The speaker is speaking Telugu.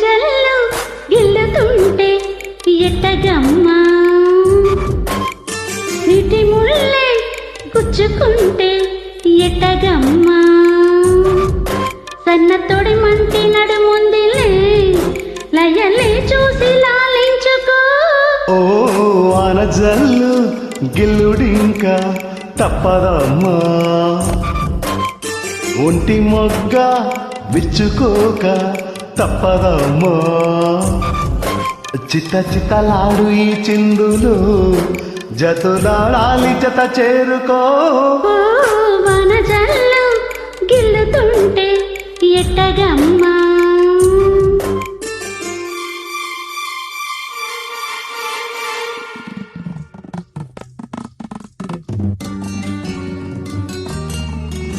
జల్లు గిల్లుతుంటే ఎట్టగమ్మా నీటి ముళ్ళే గుచ్చుకుంటే ఎట్టగమ్మా సన్న తొడి మంటి నడుముందిలే లయలే చూసి లాలించుకో ఓ వానజల్లు గిల్లుడింకా తప్పదమ్మా ఒంటి మొగ్గ విచ్చుకోక తప్పదమ్మా చిత్త చిత్తలాడు ఈ చిందులు జతులాడాలి జత చేరుకో వాన జల్లు గిల్లుతుంటే ఎట్టగమ్మా